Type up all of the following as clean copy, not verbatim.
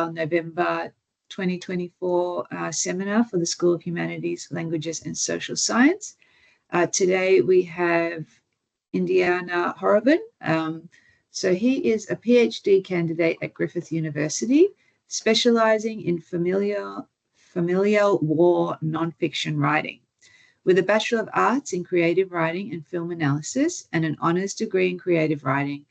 our November 2024 seminar for the School of Humanities, Languages and Social Science. Today we have Indyanna Horobin. So he is a PhD candidate at Griffith University, specializing in familial war nonfiction writing. With a Bachelor of Arts in Creative Writing and Film Analysis and an honours degree in Creative Writing,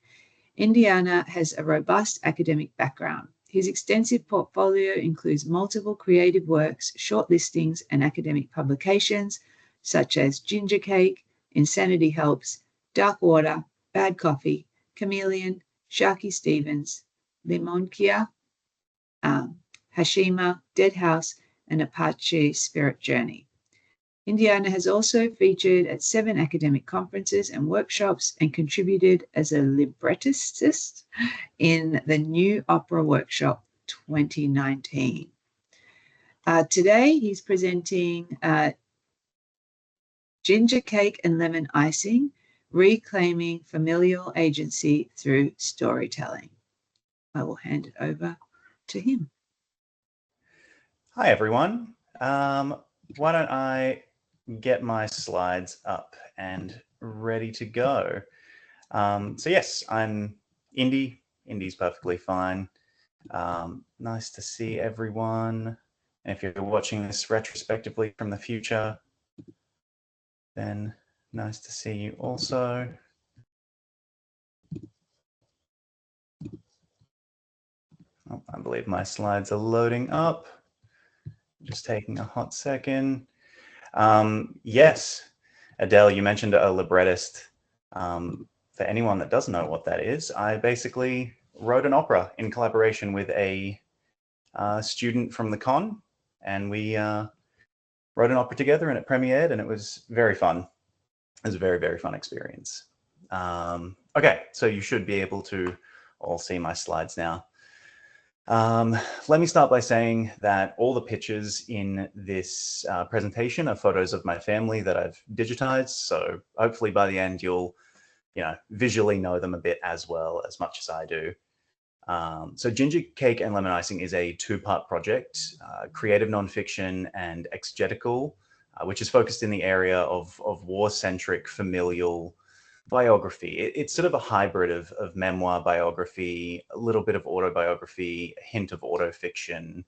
Indyanna has a robust academic background. His extensive portfolio includes multiple creative works, short listings, and academic publications, such as Ginger Cake, Insanity Helps, Dark Water, Bad Coffee, Chameleon, Sharky Stevens, Limonkia, Hashima, Dead House, and Apache Spirit Journey. Indyanna has also featured at 7 academic conferences and workshops and contributed as a librettist in the New Opera Workshop 2019. Today, he's presenting Ginger Cake and Lemon Icing, Reclaiming Familial Agency Through Storytelling. I will hand it over to him. Hi, everyone. Why don't I get my slides up and ready to go. So yes, I'm Indy. Indy's perfectly fine. Nice to see everyone. And if you're watching this retrospectively from the future, then nice to see you also. Oh, I believe my slides are loading up. Just taking a hot second. Yes, Adele, you mentioned a librettist. For anyone that doesn't know what that is, I basically wrote an opera in collaboration with a student from the con, and we wrote an opera together, and it premiered, and it was very fun. It was a very, very fun experience. Okay, so you should be able to all see my slides now. Let me start by saying that all the pictures in this presentation are photos of my family that I've digitized. So hopefully by the end, you'll, visually know them a bit as well, as much as I do. So Ginger Cake and Lemon Icing is a 2-part project, creative nonfiction and exegetical, which is focused in the area of war-centric familial biography. It's sort of a hybrid of memoir biography, a little bit of autobiography, a hint of autofiction.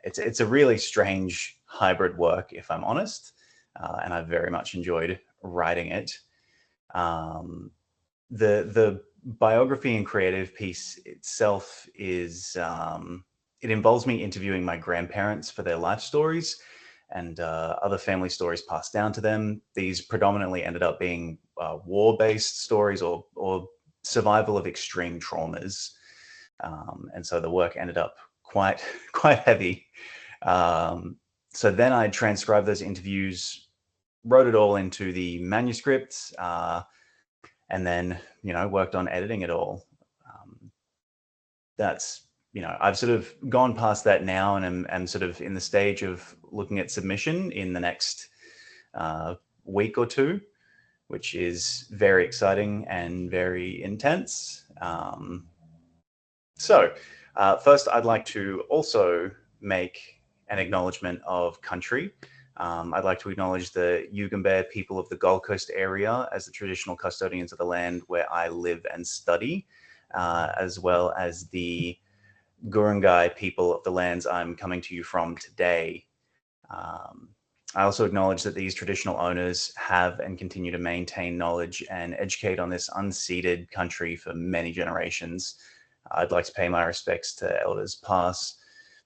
It's a really strange hybrid work, if I'm honest, and I've very much enjoyed writing it. The biography and creative piece itself is, it involves me interviewing my grandparents for their life stories and other family stories passed down to them. These predominantly ended up being war-based stories or survival of extreme traumas. And so the work ended up quite heavy. So then I transcribed those interviews, wrote it all into the manuscript, and then, worked on editing it all. That's, I've sort of gone past that now and am sort of in the stage of looking at submission in the next week or two, which is very exciting and very intense. So first, I'd like to also make an acknowledgement of country. I'd like to acknowledge the Yugambeh people of the Gold Coast area as the traditional custodians of the land where I live and study, as well as the Gurungai people of the lands I'm coming to you from today. I also acknowledge that these traditional owners have and continue to maintain knowledge and educate on this unceded country for many generations. I'd like to pay my respects to elders past,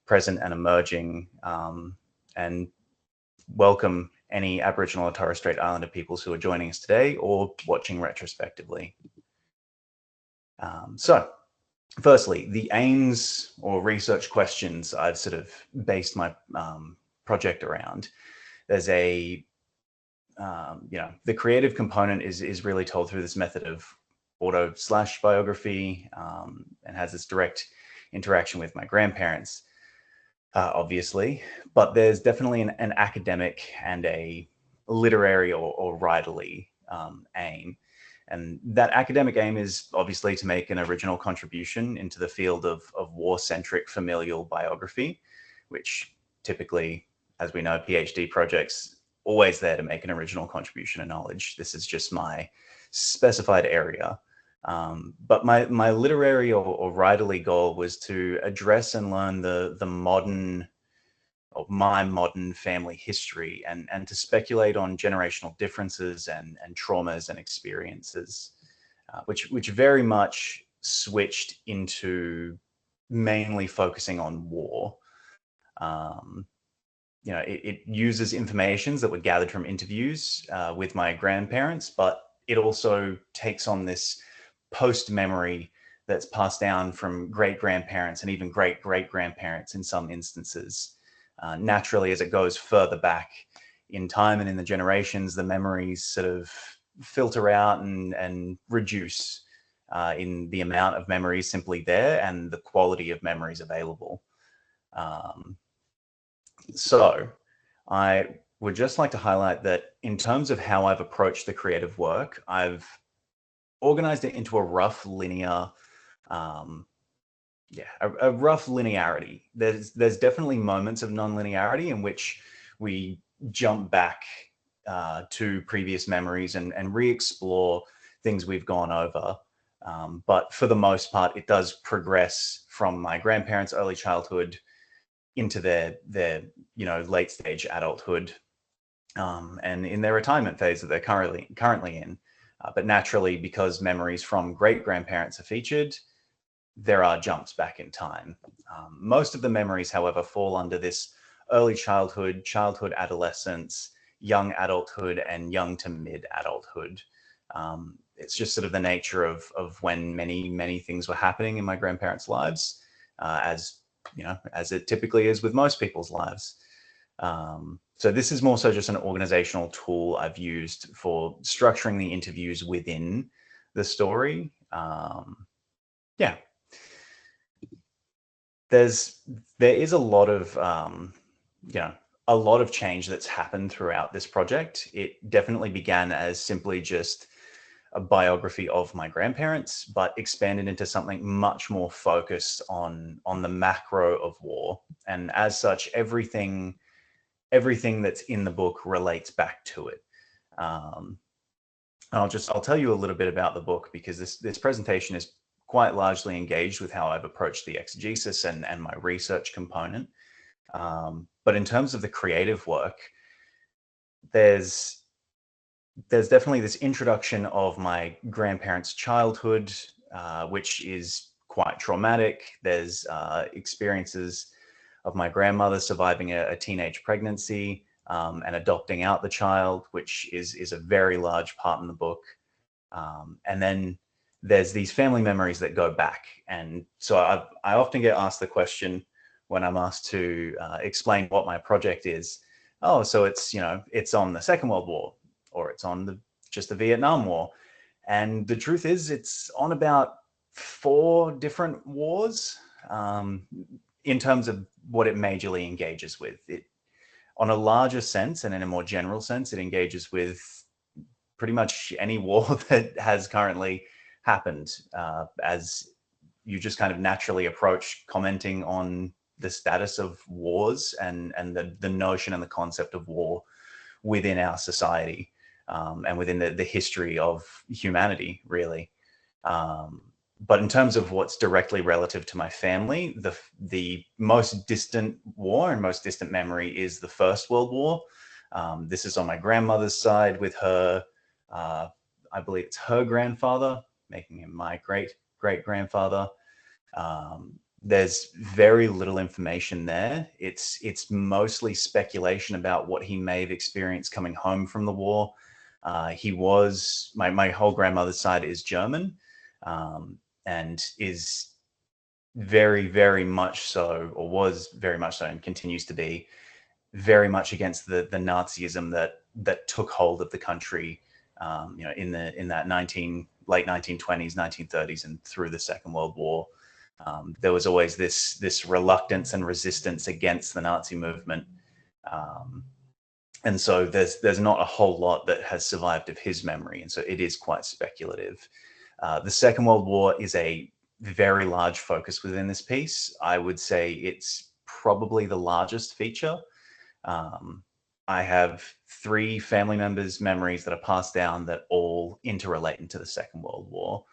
present and emerging, and welcome any Aboriginal or Torres Strait Islander peoples who are joining us today or watching retrospectively. So firstly, the aims or research questions I've sort of based my project around. There's a, the creative component is really told through this method of auto/biography and has this direct interaction with my grandparents, obviously, but there's definitely an academic and a literary or writerly aim. And that academic aim is obviously to make an original contribution into the field of war-centric familial biography, which typically, as we know, PhD projects always there to make an original contribution of knowledge. This is just my specified area. But my literary or writerly goal was to address and learn the modern, of my modern family history, and to speculate on generational differences and traumas and experiences, which very much switched into mainly focusing on war. You know, it uses informations that were gathered from interviews with my grandparents, but it also takes on this post-memory that's passed down from great-grandparents and even great-great-grandparents in some instances. Naturally, as it goes further back in time and in the generations, the memories sort of filter out and reduce in the amount of memories simply there and the quality of memories available. So I would just like to highlight that in terms of how I've approached the creative work, I've organized it into a rough linear, a rough linearity. There's definitely moments of non-linearity in which we jump back to previous memories and re-explore things we've gone over. But for the most part, it does progress from my grandparents' early childhood into their late stage adulthood, and in their retirement phase that they're currently in. But naturally, because memories from great-grandparents are featured, there are jumps back in time. Most of the memories, however, fall under this early childhood, adolescence, young adulthood, and young to mid adulthood. It's just sort of the nature of when many things were happening in my grandparents' lives, as it typically is with most people's lives. So this is more so just an organizational tool I've used for structuring the interviews within the story. There is a lot of a lot of change that's happened throughout this project. It definitely began as simply just a biography of my grandparents, but expanded into something much more focused on the macro of war. And as such, everything that's in the book relates back to it. I'll tell you a little bit about the book, because this presentation is quite largely engaged with how I've approached the exegesis and my research component. But in terms of the creative work, there's definitely this introduction of my grandparents' childhood, which is quite traumatic. There's experiences of my grandmother surviving a teenage pregnancy and adopting out the child, which is a very large part in the book. And then there's these family memories that go back. And so I often get asked the question when I'm asked to explain what my project is. Oh, so it's on the Second World War, or it's on just the Vietnam War. And the truth is, it's on about 4 different wars in terms of what it majorly engages with. It, on a larger sense and in a more general sense, it engages with pretty much any war that has currently happened, as you just kind of naturally approach commenting on the status of wars and the notion and the concept of war within our society, and within the history of humanity, really. But in terms of what's directly relative to my family, the most distant war and most distant memory is the First World War. This is on my grandmother's side with her, I believe it's her grandfather, making him my great-great-grandfather. There's very little information there. It's mostly speculation about what he may have experienced coming home from the war. He was, my whole grandmother's side is German, and is very, very much so, or was very much so, and continues to be very much against the Nazism that took hold of the country, in that late 1920s, 1930s, and through the Second World War. There was always this reluctance and resistance against the Nazi movement. And so there's not a whole lot that has survived of his memory, and so it is quite speculative. The Second World War is a very large focus within this piece. I would say it's probably the largest feature. I have 3 family members' memories that are passed down that all interrelate into the Second World War.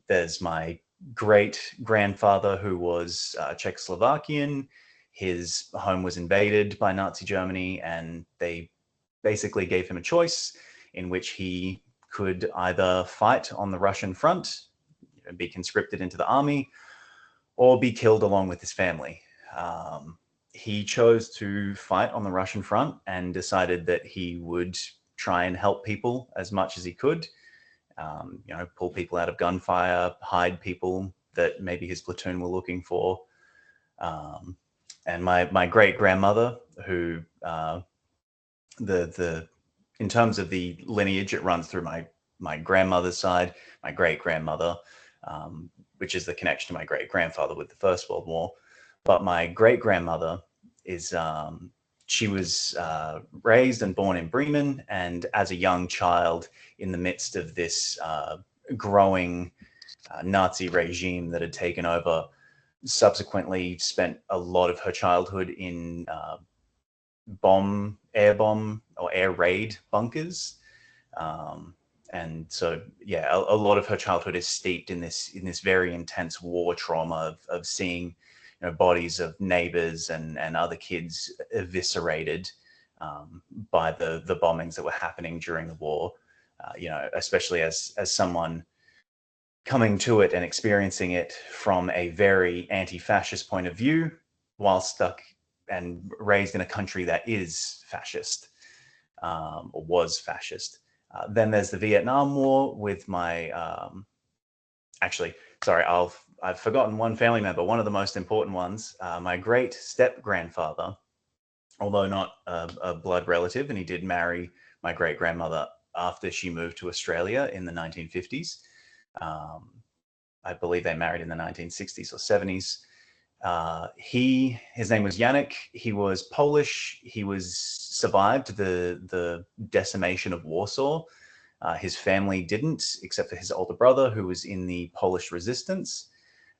There's my great grandfather who was Czechoslovakian. His home was invaded by Nazi Germany, and they basically gave him a choice in which he could either fight on the Russian front, be conscripted into the army, or be killed along with his family. He chose to fight on the Russian front and decided that he would try and help people as much as he could. Pull people out of gunfire, hide people that maybe his platoon were looking for. And my great grandmother, who in terms of the lineage, it runs through my grandmother's side, my great grandmother, which is the connection to my great grandfather with the First World War. But my great grandmother is she was raised and born in Bremen, and as a young child, in the midst of this growing Nazi regime that had taken over, subsequently spent a lot of her childhood in air bomb or air raid bunkers. And so, yeah, a lot of her childhood is steeped in this very intense war trauma of seeing, bodies of neighbors and other kids eviscerated by the bombings that were happening during the war. Especially as someone coming to it and experiencing it from a very anti-fascist point of view, while stuck and raised in a country that is fascist, or was fascist. Then there's the Vietnam War with my, I've forgotten one family member, one of the most important ones, my great step-grandfather, although not a blood relative, and he did marry my great-grandmother after she moved to Australia in the 1950s. I believe they married in the 1960s or 70s. His name was Janek. He was Polish. He survived the decimation of Warsaw. His family didn't, except for his older brother, who was in the Polish resistance.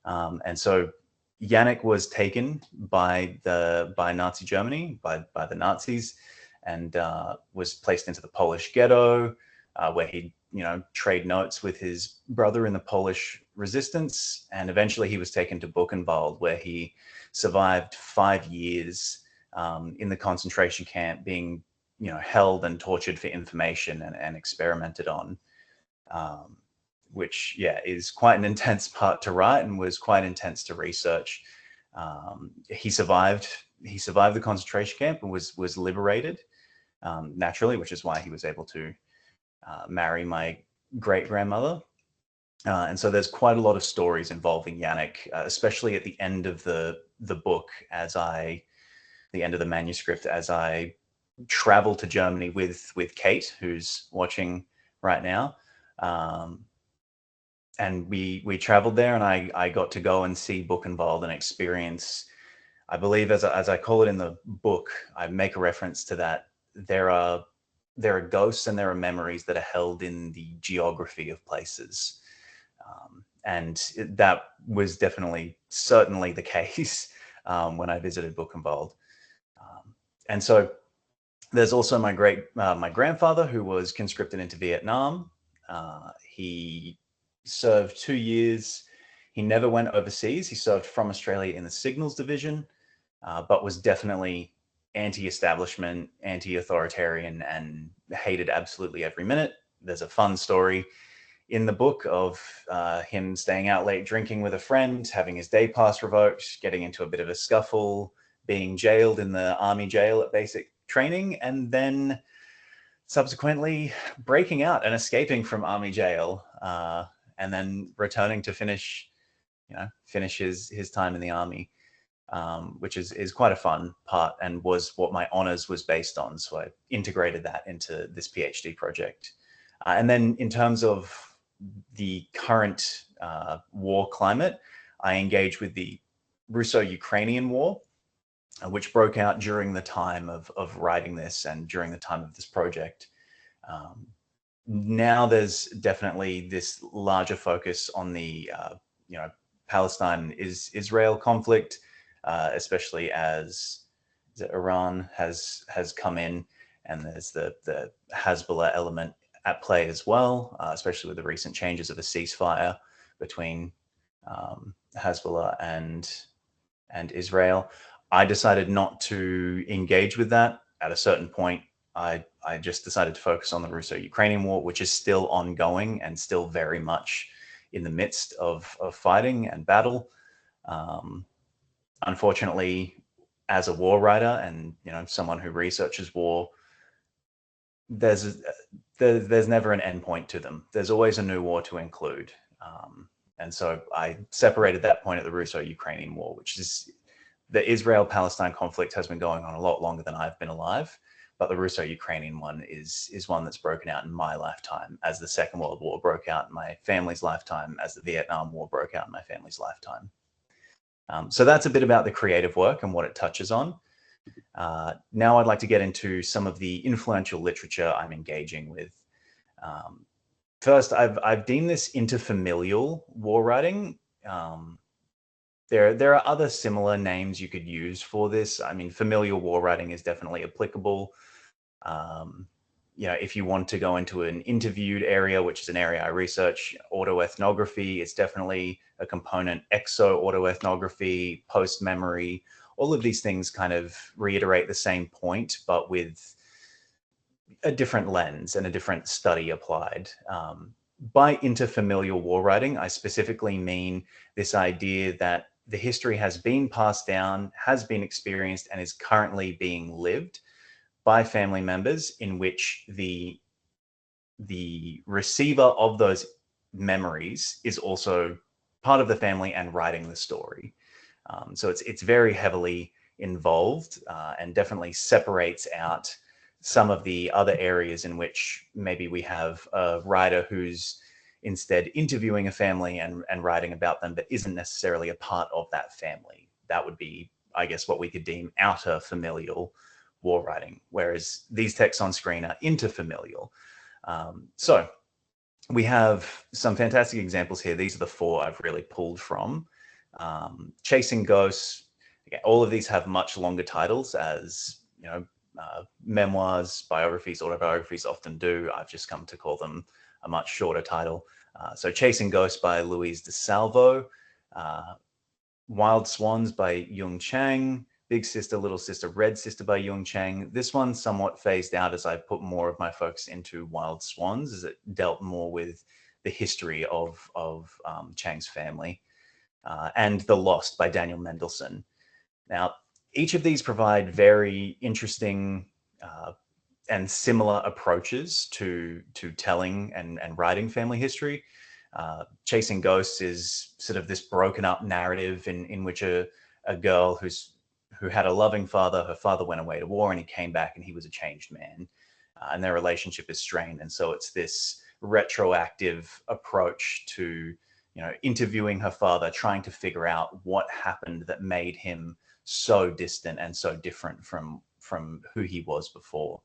And so Janek was taken by Nazi Germany, by the Nazis, and was placed into the Polish ghetto, where he trade notes with his brother in the Polish resistance. And eventually he was taken to Buchenwald, where he survived 5 years in the concentration camp, being held and tortured for information and experimented on, which is quite an intense part to write and was quite intense to research. He survived the concentration camp and was liberated naturally, which is why he was able to marry my great grandmother. And so there's quite a lot of stories involving Janek, especially at the end of the book, the end of the manuscript, as I travel to Germany with Kate, who's watching right now. And we traveled there, and I got to go and see Buchenwald and experience, I believe, as I call it in the book, I make a reference to that. There are ghosts and there are memories that are held in the geography of places. And that was certainly the case when I visited Buchenwald. And so there's also my grandfather, who was conscripted into Vietnam. He served 2 years. He never went overseas. He served from Australia in the Signals Division, but was definitely anti-establishment, anti-authoritarian, and hated absolutely every minute. There's a fun story in the book of him staying out late drinking with a friend, having his day pass revoked, getting into a bit of a scuffle, being jailed in the army jail at basic training, and then subsequently breaking out and escaping from army jail, and then returning to finish his time in the army, which is quite a fun part and was what my honors was based on. So I integrated that into this PhD project. And then in terms of the current war climate, I engage with the Russo-Ukrainian war. which broke out during the time of writing this and during the time of this project. Now there's definitely this larger focus on the Palestine-Israel conflict, especially as Iran has come in, and there's the Hezbollah element at play as well, especially with the recent changes of a ceasefire between Hezbollah and Israel. I decided not to engage with that at a certain point. I just decided to focus on the Russo-Ukrainian war, which is still ongoing and still very much in the midst of fighting and battle. Unfortunately, as a war writer and someone who researches war, there's never an end point to them. There's always a new war to include. And so I separated that point at the Russo-Ukrainian war, which is the Israel-Palestine conflict has been going on a lot longer than I've been alive. But the Russo-Ukrainian one is one that's broken out in my lifetime, as the Second World War broke out in my family's lifetime, as the Vietnam War broke out in my family's lifetime. So that's a bit about the creative work and what it touches on. Now I'd like to get into some of the influential literature I'm engaging with. First, I've deemed this interfamilial war writing. There are other similar names you could use for this. I mean, familial war writing is definitely applicable. If you want to go into an interviewed area, which is an area I research, autoethnography is definitely a component. Exo-autoethnography, post-memory, all of these things kind of reiterate the same point, but with a different lens and a different study applied. By interfamilial war writing, I specifically mean this idea that the history has been passed down, has been experienced, and is currently being lived by family members, in which the receiver of those memories is also part of the family and writing the story. So it's very heavily involved and definitely separates out some of the other areas in which maybe we have a writer who's instead interviewing a family and writing about them, but isn't necessarily a part of that family. That would be, I guess, what we could deem outer familial war writing, whereas these texts on screen are interfamilial. So we have some fantastic examples here. These are the four I've really pulled from. Chasing Ghosts. Again, all of these have much longer titles, as memoirs, biographies, autobiographies often do. I've just come to call them a much shorter title. So Chasing Ghosts by Louise de Salvo, Wild Swans by Yung Chang, Big Sister, Little Sister, Red Sister by Yung Chang. This one somewhat phased out as I put more of my focus into Wild Swans, as it dealt more with the history of Chang's family. And The Lost by Daniel Mendelsohn. Now, each of these provide very interesting and similar approaches to telling and writing family history. Chasing Ghosts is sort of this broken up narrative in which a girl who had a loving father, her father went away to war and he came back and he was a changed man, and their relationship is strained. And so it's this retroactive approach to interviewing her father, trying to figure out what happened that made him so distant and so different from who he was before.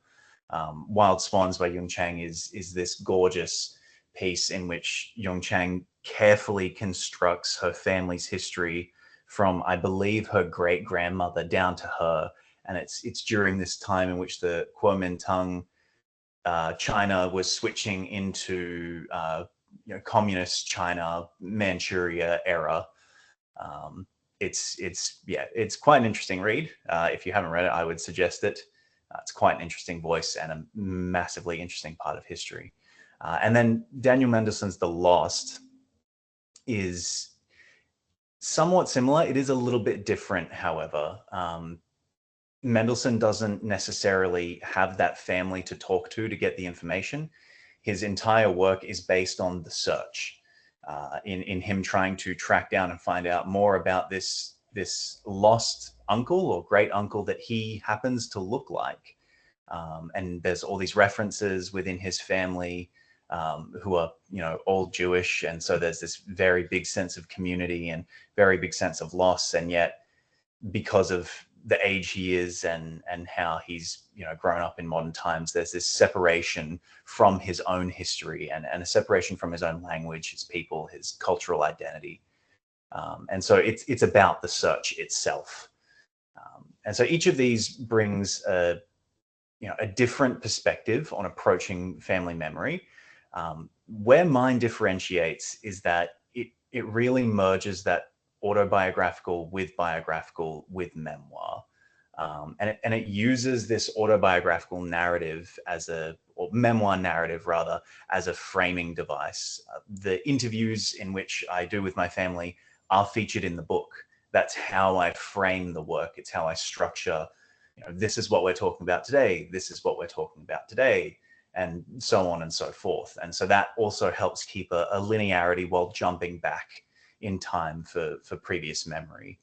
Wild Swans by Yung Chang is this gorgeous piece in which Yung Chang carefully constructs her family's history from, I believe, her great-grandmother down to her. And it's during this time in which the Kuomintang China was switching into communist China, Manchuria era. It's quite an interesting read. If you haven't read it, I would suggest it. It's quite an interesting voice and a massively interesting part of history. And then Daniel Mendelsohn's The Lost is somewhat similar. It is a little bit different, however. Mendelsohn doesn't necessarily have that family to talk to get the information. His entire work is based on the search, in him trying to track down and find out more about this lost uncle or great uncle that he happens to look like. And there's all these references within his family who are, all Jewish. And so there's this very big sense of community and very big sense of loss. And yet, because of the age he is and how he's, you know, grown up in modern times. There's this separation from his own history and a separation from his own language, his people, his cultural identity. And so it's about the search itself. And so each of these brings a different perspective on approaching family memory. Where mine differentiates is that it really merges that autobiographical with biographical with memoir. And it uses this autobiographical narrative or memoir narrative rather, as a framing device. The interviews in which I do with my family are featured in the book. That's how I frame the work. It's how I structure, this is what we're talking about today. This is what we're talking about today, and so on and so forth. And so that also helps keep a linearity while jumping back in time for previous memory.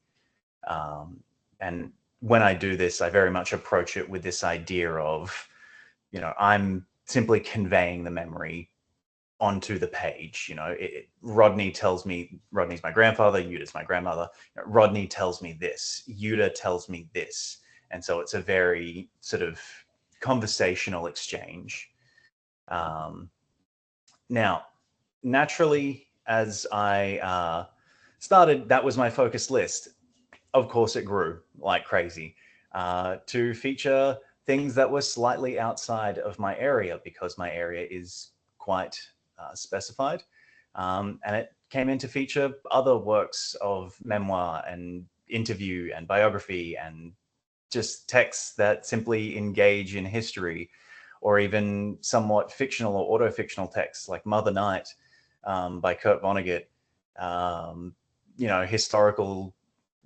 And when I do this, I very much approach it with this idea of, I'm simply conveying the memory onto the page. Rodney tells me, Rodney's my grandfather, Yuda's my grandmother. Rodney tells me this, Yuda tells me this. And so it's a very sort of conversational exchange. Now, naturally, as I started, that was my focus list. Of course, it grew like crazy to feature things that were slightly outside of my area, because my area is quite specified. And it came in to feature other works of memoir and interview and biography and just texts that simply engage in history, or even somewhat fictional or auto-fictional texts like Mother Night by Kurt Vonnegut. Historical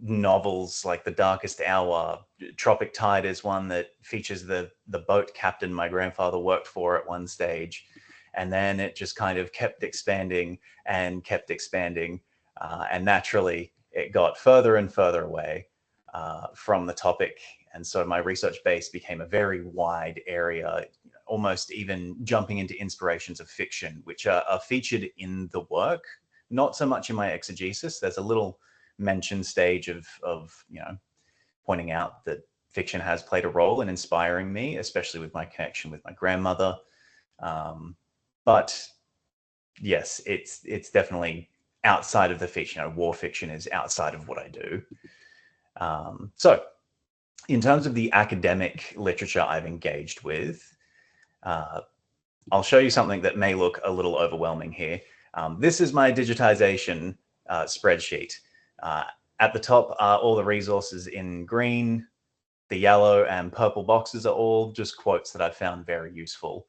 novels like The Darkest Hour. Tropic Tide is one that features the boat captain my grandfather worked for at one stage. And then it just kind of kept expanding and kept expanding. And naturally, it got further and further away from the topic. And so my research base became a very wide area, almost even jumping into inspirations of fiction, which are featured in the work, not so much in my exegesis. There's a little mention stage of pointing out that fiction has played a role in inspiring me, especially with my connection with my grandmother. But yes, it's definitely outside of the fiction. War fiction is outside of what I do. So in terms of the academic literature I've engaged with, I'll show you something that may look a little overwhelming here. This is my digitization spreadsheet. At the top are all the resources in green. The yellow and purple boxes are all just quotes that I found very useful.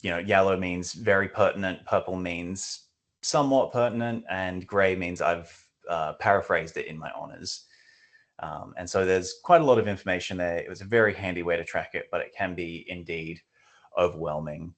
Yellow means very pertinent, purple means somewhat pertinent, and gray means I've paraphrased it in my honors. And so there's quite a lot of information there. It was a very handy way to track it, but it can be indeed overwhelming.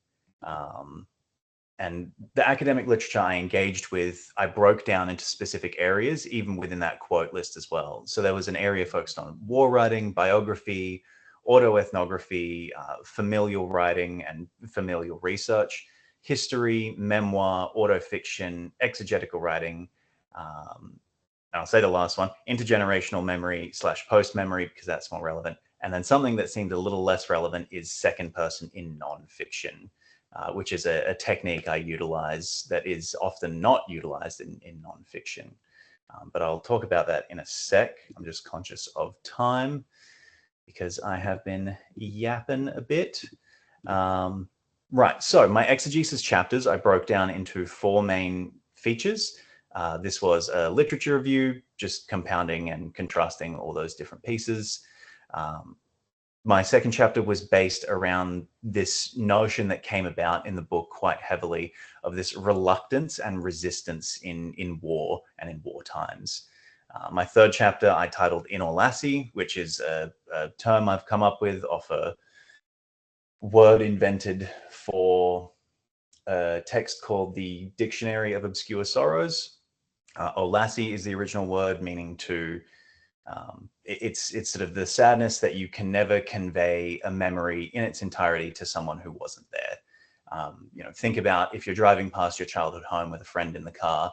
And the academic literature I engaged with, I broke down into specific areas, even within that quote list as well. So there was an area focused on war writing, biography, autoethnography, familial writing and familial research, history, memoir, autofiction, exegetical writing. I'll say the last one, intergenerational memory / post-memory, because that's more relevant. And then something that seemed a little less relevant is second person in nonfiction, which is a technique I utilize that is often not utilized in nonfiction. But I'll talk about that in a sec. I'm just conscious of time because I have been yapping a bit. Right, so my exegesis chapters I broke down into 4 main features. This was a literature review, just compounding and contrasting all those different pieces. My second chapter was based around this notion that came about in the book quite heavily of this reluctance and resistance in war and in war times. My third chapter I titled In or Lassie, which is a term I've come up with off a word invented for a text called the Dictionary of Obscure Sorrows. Olassie is the original word, meaning to, it's sort of the sadness that you can never convey a memory in its entirety to someone who wasn't there. Think about if you're driving past your childhood home with a friend in the car,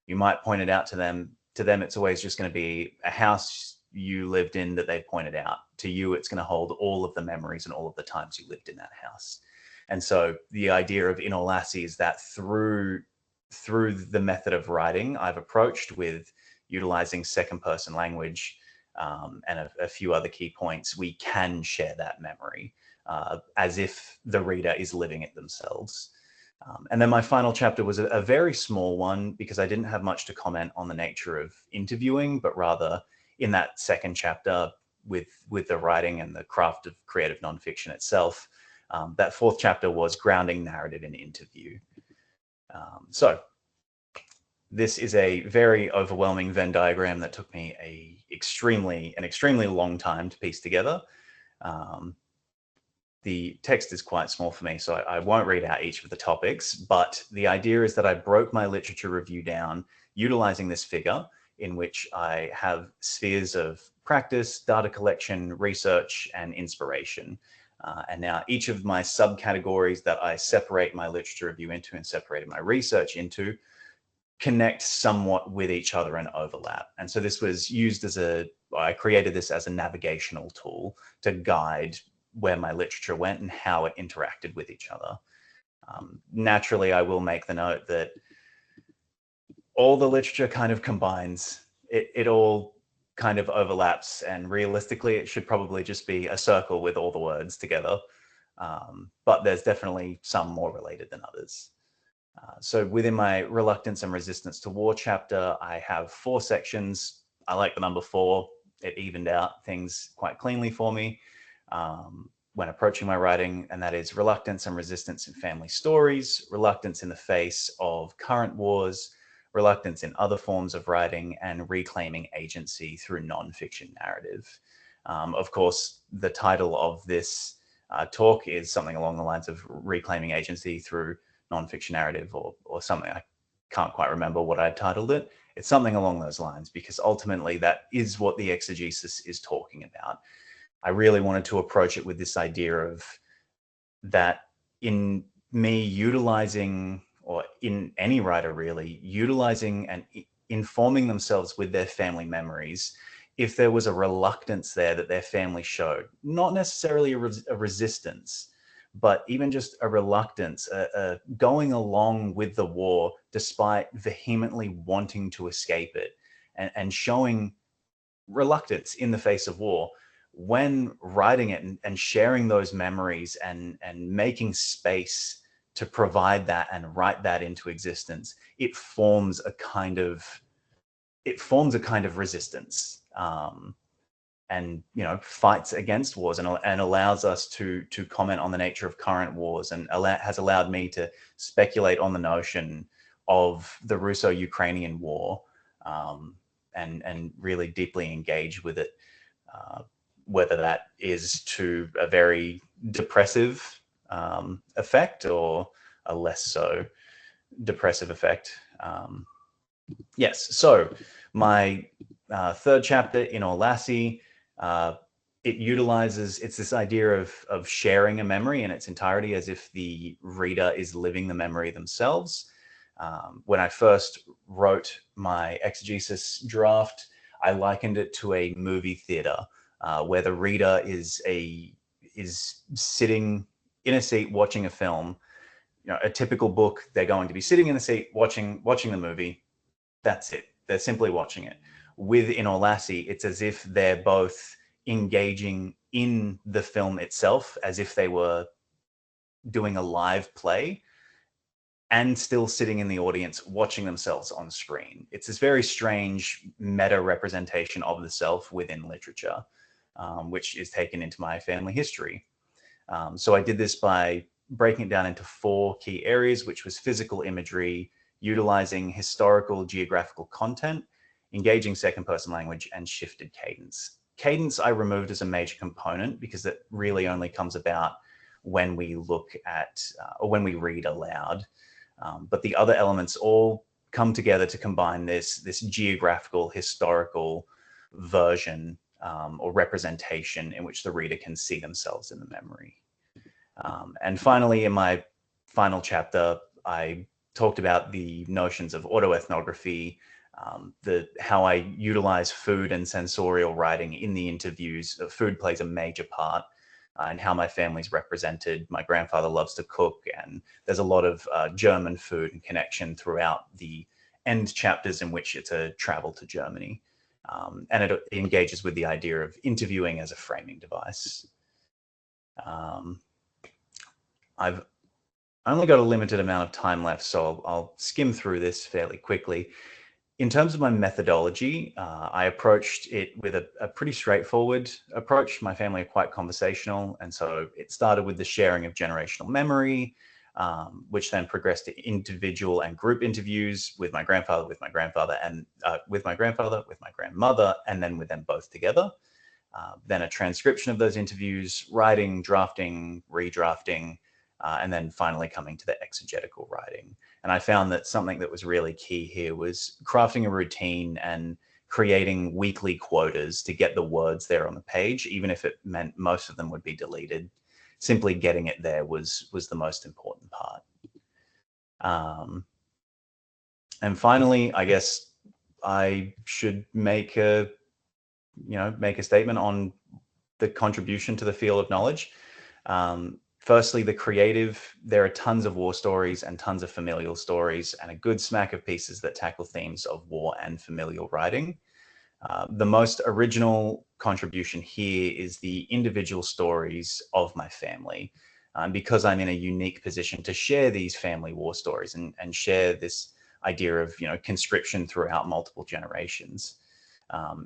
you might point it out to them. To them, it's always just going to be a house you lived in that they pointed out. To you, it's going to hold all of the memories and all of the times you lived in that house. And so the idea of In All Lassie is that through the method of writing I've approached with utilizing second person language and a few other key points, we can share that memory as if the reader is living it themselves. And then my final chapter was a very small one because I didn't have much to comment on the nature of interviewing, but rather in that second chapter with the writing and the craft of creative nonfiction itself, that fourth chapter was grounding narrative in interview. So this is a very overwhelming Venn diagram that took me an extremely long time to piece together. The text is quite small for me, so I won't read out each of the topics, but the idea is that I broke my literature review down utilizing this figure in which I have spheres of practice, data collection, research, and inspiration. And now each of my subcategories that I separate my literature review into and separated my research into connect somewhat with each other and overlap. And so this was used I created this as a navigational tool to guide where my literature went and how it interacted with each other. Naturally, I will make the note that all the literature kind of combines. It all kind of overlaps, and realistically, it should probably just be a circle with all the words together. But there's definitely some more related than others. So within my reluctance and resistance to war chapter, I have 4 sections. I like the number 4. It evened out things quite cleanly for me when approaching my writing, and that is reluctance and resistance in family stories, reluctance in the face of current wars, reluctance in other forms of writing, and reclaiming agency through nonfiction narrative. Of course, the title of this talk is something along the lines of reclaiming agency through nonfiction narrative or something. I can't quite remember what I titled it. It's something along those lines, because ultimately that is what the exegesis is talking about. I really wanted to approach it with this idea of that in me utilizing, or in any writer really, utilizing and informing themselves with their family memories, if there was a reluctance there that their family showed, not necessarily a resistance, but even just a reluctance, going along with the war despite vehemently wanting to escape it, and showing reluctance in the face of war, when writing it and sharing those memories and making space to provide that and write that into existence, it forms a kind of resistance, and fights against wars, and allows us to comment on the nature of current wars, and has allowed me to speculate on the notion of the Russo-Ukrainian war, and really deeply engage with it, whether that is to a very depressive effect or a less so depressive effect. Yes, so my third chapter, In All Lassie, it's this idea of sharing a memory in its entirety as if the reader is living the memory themselves. When I first wrote my exegesis draft, I likened it to a movie theater, where the reader is sitting in a seat watching a film. A typical book, they're going to be sitting in the seat watching the movie. That's it. They're simply watching it. With In All Lassie, it's as if they're both engaging in the film itself, as if they were doing a live play, and still sitting in the audience watching themselves on screen. It's this very strange meta representation of the self within literature, which is taken into my family history. So I did this by breaking it down into 4 key areas, which was physical imagery, utilizing historical geographical content, engaging second person language, and shifted cadence. Cadence I removed as a major component because it really only comes about when we look at or when we read aloud. But the other elements all come together to combine this geographical, historical version or representation in which the reader can see themselves in the memory. And finally, in my final chapter, I talked about the notions of autoethnography, how I utilize food and sensorial writing in the interviews. Food plays a major part, and how my family's represented. My grandfather loves to cook, and there's a lot of German food and connection throughout the end chapters in which it's a travel to Germany. And it engages with the idea of interviewing as a framing device. I've only got a limited amount of time left, so I'll skim through this fairly quickly. In terms of my methodology, I approached it with a pretty straightforward approach. My family are quite conversational, and so it started with the sharing of generational memory, which then progressed to individual and group interviews with my grandfather, and with my grandmother, and then with them both together. Then a transcription of those interviews, writing, drafting, redrafting, and then finally coming to the exegetical writing. And I found that something that was really key here was crafting a routine and creating weekly quotas to get the words there on the page, even if it meant most of them would be deleted. Simply getting it there was the most important part. And finally, I guess I should make a statement on the contribution to the field of knowledge. Firstly, the creative. There are tons of war stories and tons of familial stories, and a good smack of pieces that tackle themes of war and familial writing. The most original contribution here is the individual stories of my family, because I'm in a unique position to share these family war stories and share this idea of conscription throughout multiple generations.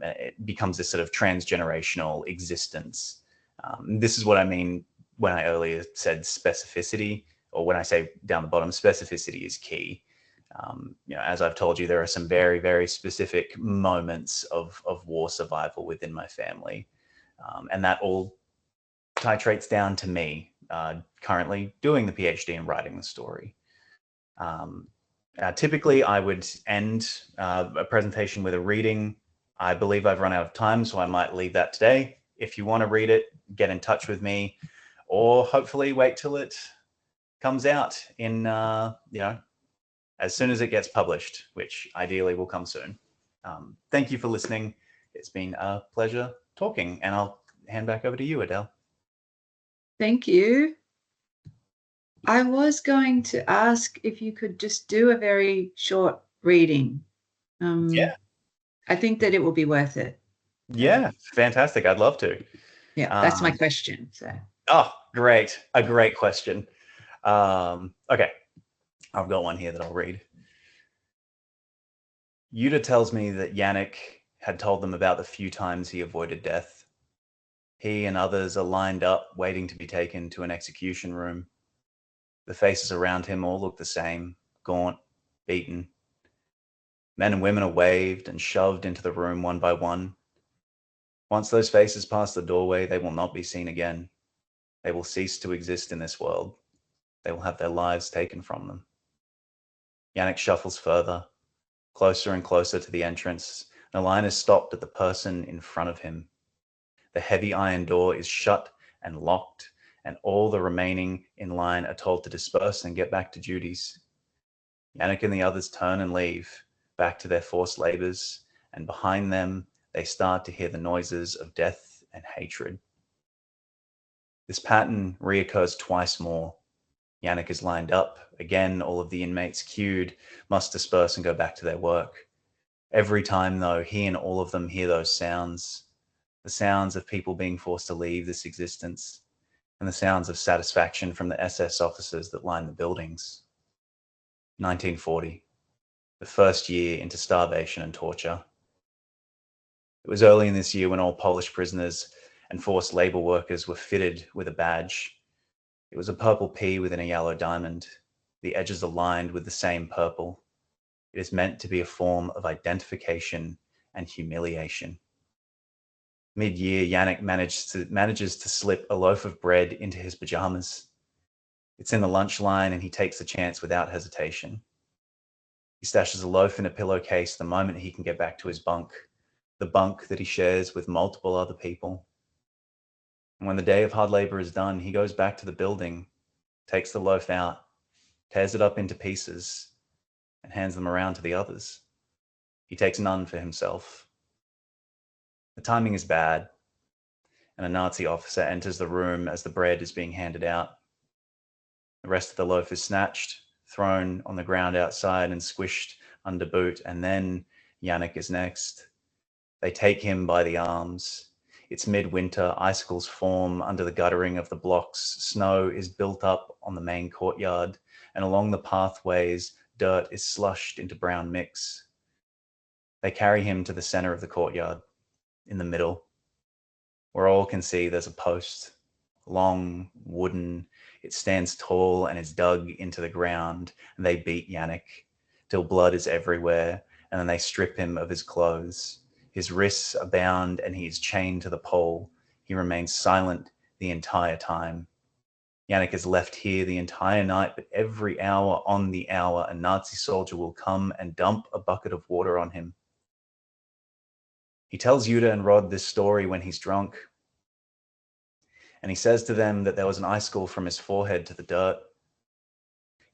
It becomes this sort of transgenerational existence. This is what I mean when I earlier said specificity, or when I say down the bottom, specificity is key. As I've told you, there are some very, very specific moments of war survival within my family. And that all titrates down to me currently doing the PhD and writing the story. Typically, I would end a presentation with a reading. I believe I've run out of time, so I might leave that today. If you want to read it, get in touch with me, or hopefully wait till it comes out in, as soon as it gets published, which ideally will come soon. Thank you for listening. It's been a pleasure talking, and I'll hand back over to you, Adele. Thank you. I was going to ask if you could just do a very short reading. Yeah. I think that it will be worth it. Yeah, fantastic. I'd love to. Yeah, that's my question. So. Oh, great. A great question. Okay, I've got one here that I'll read. Yuta tells me that Yannick had told them about the few times he avoided death. He and others are lined up, waiting to be taken to an execution room. The faces around him all look the same, gaunt, beaten. Men and women are waved and shoved into the room one by one. Once those faces pass the doorway, they will not be seen again. They will cease to exist in this world. They will have their lives taken from them. Yannick shuffles further, closer and closer to the entrance. The line is stopped at the person in front of him. The heavy iron door is shut and locked, and all the remaining in line are told to disperse and get back to duties. Yannick and the others turn and leave, back to their forced labors, and behind them they start to hear the noises of death and hatred. This pattern reoccurs twice more. Yannick is lined up. Again, all of the inmates queued must disperse and go back to their work. Every time, though, he and all of them hear those sounds, the sounds of people being forced to leave this existence, and the sounds of satisfaction from the SS officers that line the buildings. 1940, the first year into starvation and torture. It was early in this year when all Polish prisoners and forced labor workers were fitted with a badge. It was a purple P within a yellow diamond. The edges are lined with the same purple. It is meant to be a form of identification and humiliation. Mid-year, Yannick manages to slip a loaf of bread into his pajamas. It's in the lunch line, and he takes a chance without hesitation. He stashes a loaf in a pillowcase the moment he can get back to his bunk, the bunk that he shares with multiple other people. And when the day of hard labor is done, he goes back to the building, takes the loaf out, tears it up into pieces, and hands them around to the others. He takes none for himself. The timing is bad, and a Nazi officer enters the room as the bread is being handed out. The rest of the loaf is snatched, thrown on the ground outside and squished under boot, and then Yannick is next. They take him by the arms. It's midwinter, icicles form under the guttering of the blocks, snow is built up on the main courtyard, and along the pathways, dirt is slushed into brown mix. They carry him to the center of the courtyard, in the middle, where all can see there's a post, long, wooden. It stands tall and is dug into the ground, and they beat Yannick till blood is everywhere, and then they strip him of his clothes. His wrists are bound and he is chained to the pole. He remains silent the entire time. Yannick is left here the entire night, but every hour on the hour, a Nazi soldier will come and dump a bucket of water on him. He tells Yuta and Rod this story when he's drunk, and he says to them that there was an icicle from his forehead to the dirt.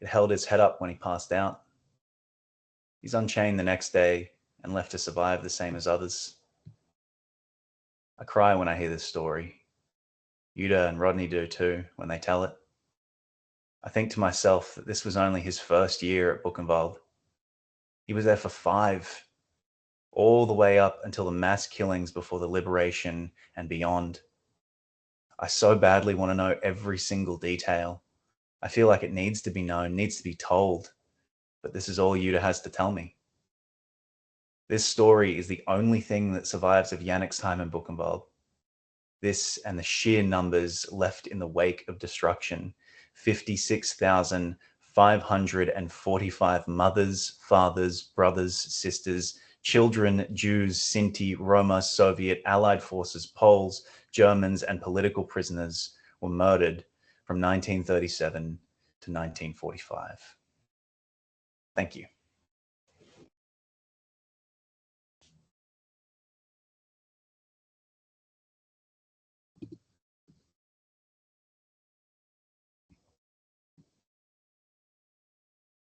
It held his head up when he passed out. He's unchained the next day and left to survive the same as others. I cry when I hear this story. Yuta and Rodney do too when they tell it. I think to myself that this was only his first year at Buchenwald. He was there for 5, all the way up until the mass killings before the liberation and beyond. I so badly want to know every single detail. I feel like it needs to be known, needs to be told, but this is all Yuta has to tell me. This story is the only thing that survives of Yannick's time in Buchenwald. This and the sheer numbers left in the wake of destruction. 56,545 mothers, fathers, brothers, sisters, children, Jews, Sinti, Roma, Soviet, Allied forces, Poles, Germans, and political prisoners were murdered from 1937 to 1945. Thank you.